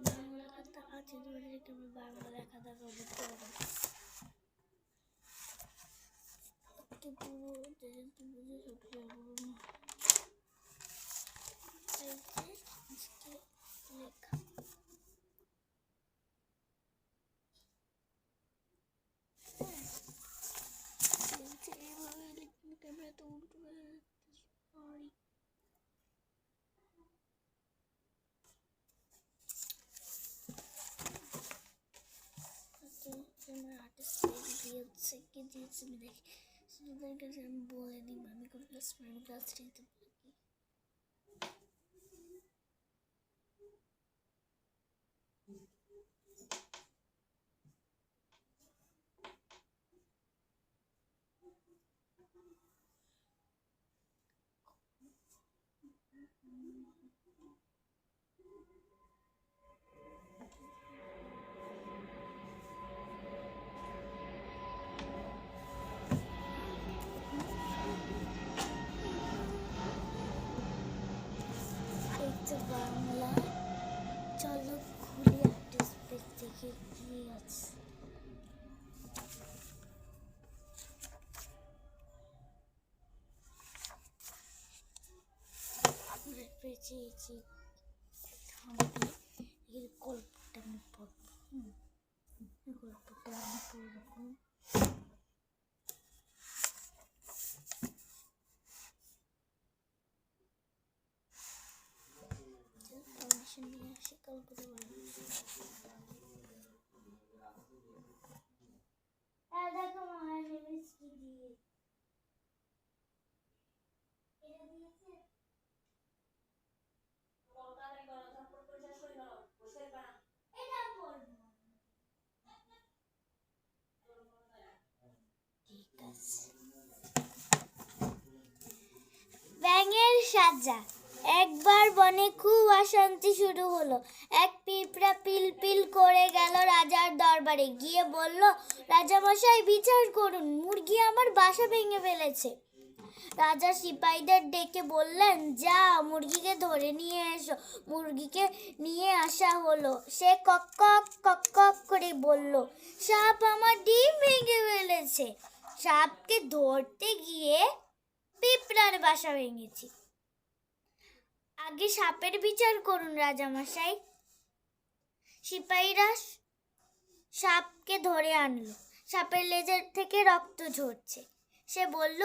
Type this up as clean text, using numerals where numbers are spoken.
বাংলা কথা আছে, তুমি বাংলা লেখা দেখো, বুঝতে পারো। বুঝে লেখা এইভাবে লিখতে ক্যামেরা তো উল্টো হয়ে যাচ্ছে, সরি। আমার আর্টিস্ট দিয়েছে কি দিয়েছে আমি দেখি, student কাছে আমি বলে দিই আমি কোন ক্লাস প্রাইমারি ক্লাস 3 তে পড়ি। বাংলা চলো খুলি আর্টিস্ট পেজ থেকে কি আছে। পেয়েছি এর গল্পটা আমি পড়বো। গল্পটা আমি পড়বো। নিয়ে আসি গল্পটা বলবো। দেখো আমার মিষ্টি দিয়ে ব্যাঙের সাজা। একবার বনে খুব অশান্তি শুরু হলো। এক পিঁপড়া পিলপিল করে গেল রাজার দরবারে, গিয়ে বলল, রাজামশাই বিচার করুন, মুরগি আমার বাসা ভেঙে ফেলেছে। রাজা সিপাহীদের ডেকে বললেন, যাও মুরগিকে ধরে নিয়ে এসো। মুরগিকে নিয়ে আসা হলো। সে কক কক কক কক করে বলল, সাপ আমার ডিম ভেঙে ফেলেছে। সাপকে ধরতে গিয়ে পিঁপড়ার বাসা ভেঙেছি। আগে সাপের বিচার করুন রাজামশাই। সিপাহীরা সাপকে ধরে আনলো। সাপের লেজের থেকে রক্ত ঝরছে। সে বলল,